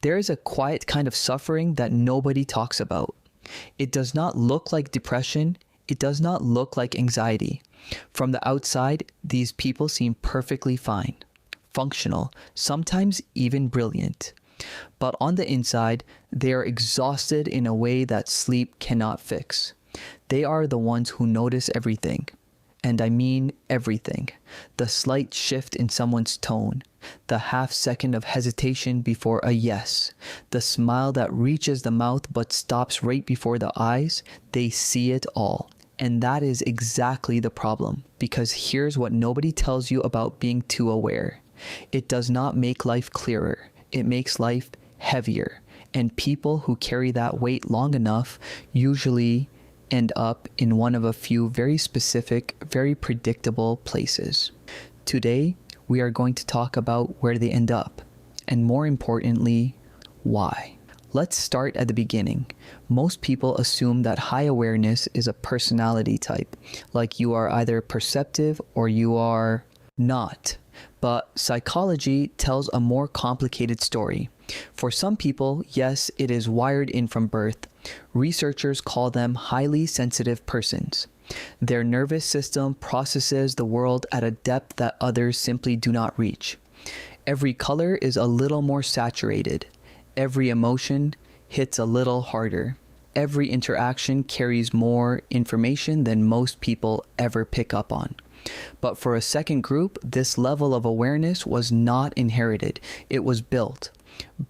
There is a quiet kind of suffering that nobody talks about. It does not look like depression. It does not look like anxiety. From the outside, these people seem perfectly fine, functional, sometimes even brilliant. But on the inside, they are exhausted in a way that sleep cannot fix. They are the ones who notice everything. And I mean everything. The slight shift in someone's tone, the half second of hesitation before a yes, the smile that reaches the mouth but stops right before the eyes, they see it all. And that is exactly the problem, because here's what nobody tells you about being too aware. It does not make life clearer. It makes life heavier. And people who carry that weight long enough usually end up in one of a few very specific, very predictable places. Today, we are going to talk about where they end up, and more importantly, why. Let's start at the beginning. Most people assume that high awareness is a personality type, like you are either perceptive or you are not. But psychology tells a more complicated story. For some people, yes, it is wired in from birth. Researchers call them highly sensitive persons. Their nervous system processes the world at a depth that others simply do not reach. Every color is a little more saturated. Every emotion hits a little harder. Every interaction carries more information than most people ever pick up on. But for a second group, this level of awareness was not inherited. It was built.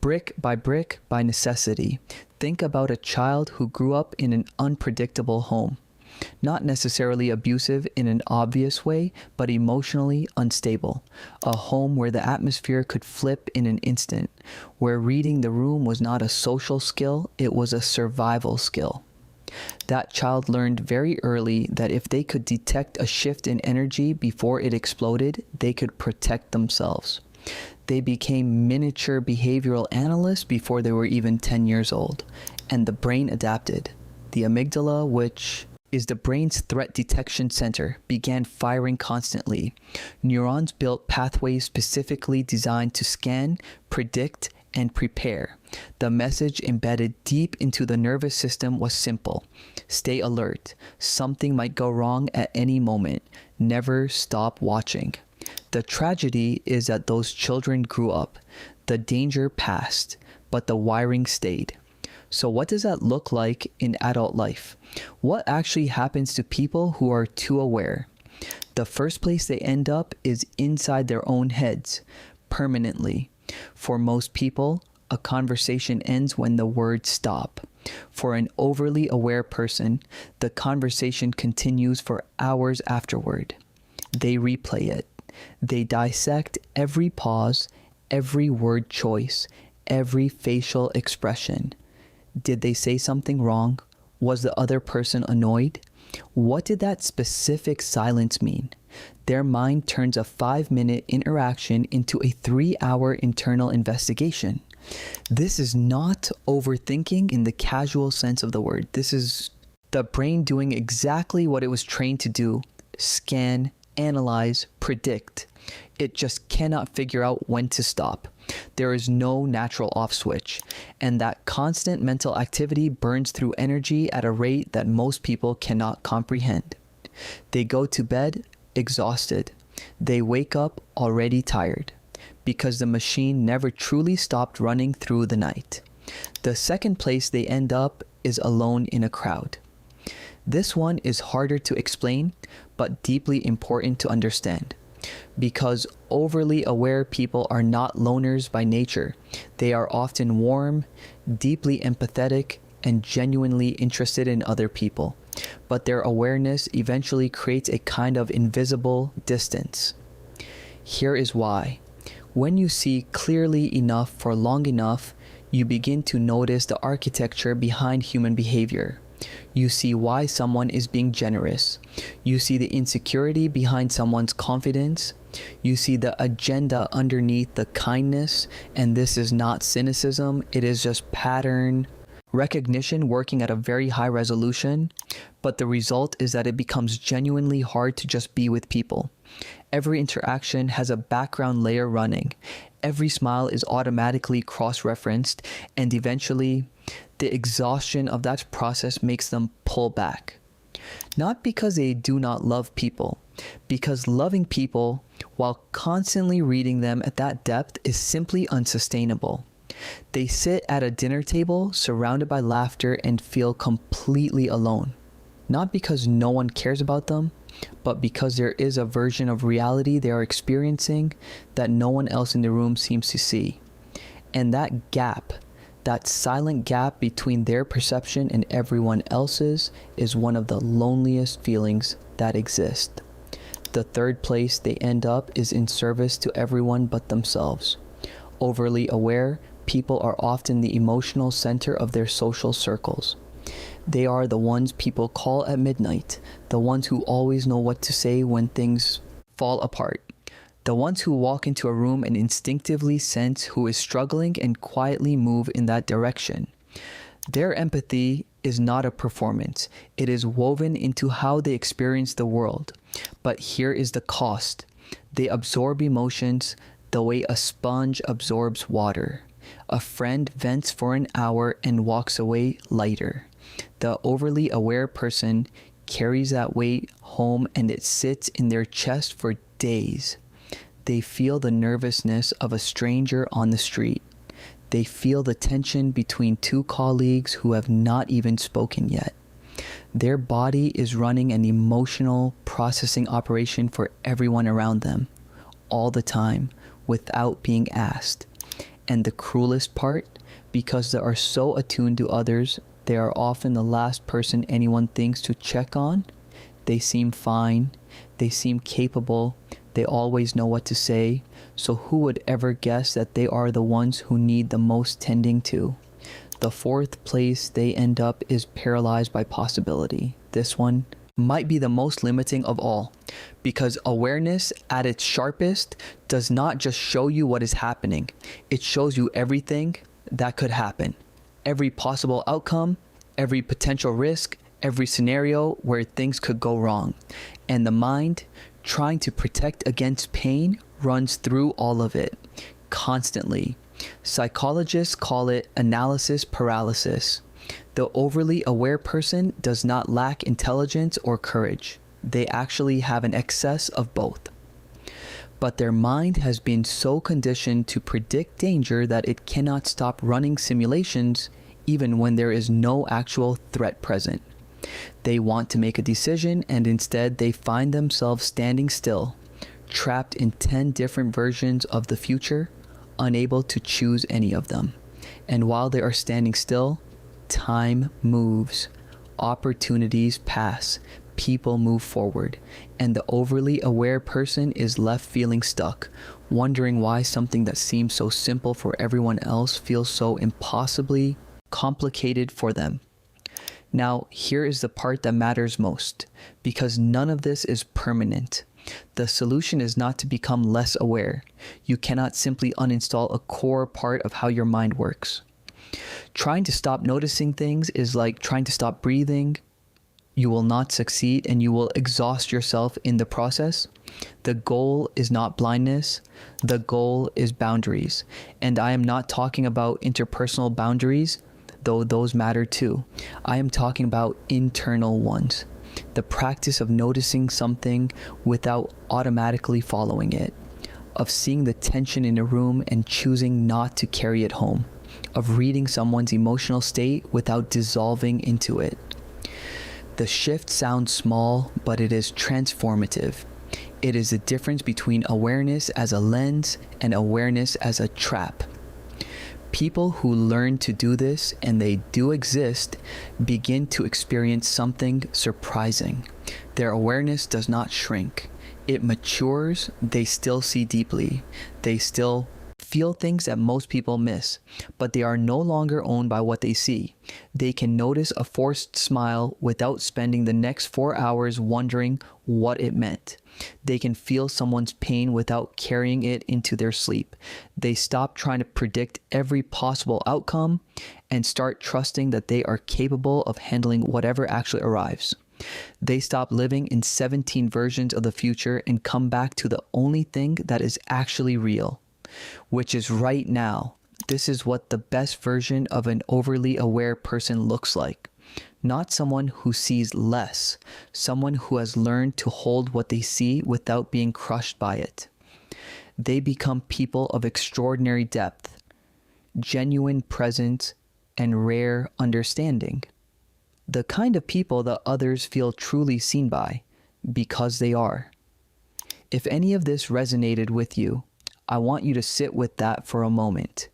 Brick by necessity. Think about a child who grew up in an unpredictable home. Not necessarily abusive in an obvious way, but emotionally unstable. A home where the atmosphere could flip in an instant, where reading the room was not a social skill, it was a survival skill. That child learned very early that if they could detect a shift in energy before it exploded, they could protect themselves. They became miniature behavioral analysts before they were even 10 years old, and the brain adapted. The amygdala, which is the brain's threat detection center, began firing constantly. Neurons built pathways specifically designed to scan, predict, and prepare. The message embedded deep into the nervous system was simple. Stay alert. Something might go wrong at any moment. Never stop watching. The tragedy is that those children grew up. The danger passed, but the wiring stayed. So what does that look like in adult life? What actually happens to people who are too aware? The first place they end up is inside their own heads, permanently. For most people, a conversation ends when the words stop. For an overly aware person, the conversation continues for hours afterward. They replay it. They dissect every pause, every word choice, every facial expression. Did they say something wrong? Was the other person annoyed? What did that specific silence mean? Their mind turns a 5-minute interaction into a 3-hour internal investigation. This is not overthinking in the casual sense of the word. This is the brain doing exactly what it was trained to do: scan, analyze, predict. It just cannot figure out when to stop. There is no natural off switch, and that constant mental activity burns through energy at a rate that most people cannot comprehend. They go to bed exhausted. They wake up already tired, because the machine never truly stopped running through the night. The second place they end up is alone in a crowd. This one is harder to explain, but deeply important to understand. Because overly aware people are not loners by nature. They are often warm, deeply empathetic, and genuinely interested in other people. But their awareness eventually creates a kind of invisible distance. Here is why. When you see clearly enough for long enough, you begin to notice the architecture behind human behavior. You see why someone is being generous. You see the insecurity behind someone's confidence. You see the agenda underneath the kindness, and this is not cynicism, it is just pattern recognition working at a very high resolution. But the result is that it becomes genuinely hard to just be with people. Every interaction has a background layer running. Every smile is automatically cross-referenced, and eventually, the exhaustion of that process makes them pull back. Not because they do not love people, because loving people while constantly reading them at that depth is simply unsustainable. They sit at a dinner table surrounded by laughter and feel completely alone. Not because no one cares about them, but because there is a version of reality they are experiencing that no one else in the room seems to see. And that gap, that silent gap between their perception and everyone else's, is one of the loneliest feelings that exist. The third place they end up is in service to everyone but themselves. Overly aware, people are often the emotional center of their social circles. They are the ones people call at midnight, the ones who always know what to say when things fall apart, the ones who walk into a room and instinctively sense who is struggling and quietly move in that direction. Their empathy is not a performance. It is woven into how they experience the world. But here is the cost. They absorb emotions the way a sponge absorbs water. A friend vents for an hour and walks away lighter. The overly aware person carries that weight home and it sits in their chest for days. They feel the nervousness of a stranger on the street. They feel the tension between two colleagues who have not even spoken yet. Their body is running an emotional processing operation for everyone around them, all the time, without being asked. And the cruelest part, because they are so attuned to others, they are often the last person anyone thinks to check on. They seem fine. They seem capable. They always know what to say. So who would ever guess that they are the ones who need the most tending to? The fourth place they end up is paralyzed by possibility. This one might be the most limiting of all, because awareness at its sharpest does not just show you what is happening. It shows you everything that could happen. Every possible outcome, every potential risk, every scenario where things could go wrong. And the mind, trying to protect against pain, runs through all of it, constantly. Psychologists call it analysis paralysis. The overly aware person does not lack intelligence or courage. They actually have an excess of both. But their mind has been so conditioned to predict danger that it cannot stop running simulations even when there is no actual threat present. They want to make a decision and instead they find themselves standing still, trapped in 10 different versions of the future, unable to choose any of them. And while they are standing still, time moves, opportunities pass, people move forward, and the overly aware person is left feeling stuck, wondering why something that seems so simple for everyone else feels so impossibly complicated for them. Now, here is the part that matters most, because none of this is permanent. The solution is not to become less aware. You cannot simply uninstall a core part of how your mind works. Trying to stop noticing things is like trying to stop breathing. You will not succeed and you will exhaust yourself in the process. The goal is not blindness. The goal is boundaries. And I am not talking about interpersonal boundaries, though those matter too. I am talking about internal ones. The practice of noticing something without automatically following it. Of seeing the tension in a room and choosing not to carry it home. Of reading someone's emotional state without dissolving into it. The shift sounds small, but it is transformative. It is the difference between awareness as a lens and awareness as a trap. People who learn to do this, and they do exist, begin to experience something surprising. Their awareness does not shrink. It matures. They still see deeply. They still feel things that most people miss, but they are no longer owned by what they see. They can notice a forced smile without spending the next 4 hours wondering what it meant. They can feel someone's pain without carrying it into their sleep. They stop trying to predict every possible outcome and start trusting that they are capable of handling whatever actually arrives. They stop living in 17 versions of the future and come back to the only thing that is actually real, which is right now. This is what the best version of an overly aware person looks like. Not someone who sees less, someone who has learned to hold what they see without being crushed by it. They become people of extraordinary depth, genuine presence, and rare understanding. The kind of people that others feel truly seen by, because they are. If any of this resonated with you, I want you to sit with that for a moment.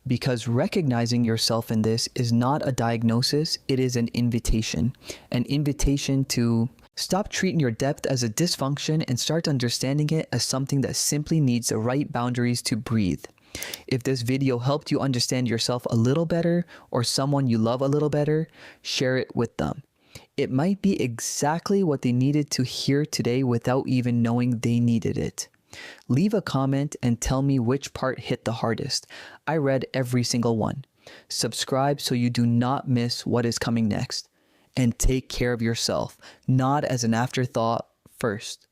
Because recognizing yourself in this is not a diagnosis, it is an invitation to stop treating your depth as a dysfunction and start understanding it as something that simply needs the right boundaries to breathe. If this video helped you understand yourself a little better or someone you love a little better, share it with them. It might be exactly what they needed to hear today without even knowing they needed it. Leave a comment and tell me which part hit the hardest. I read every single one. Subscribe so you do not miss what is coming next. And take care of yourself, not as an afterthought, first.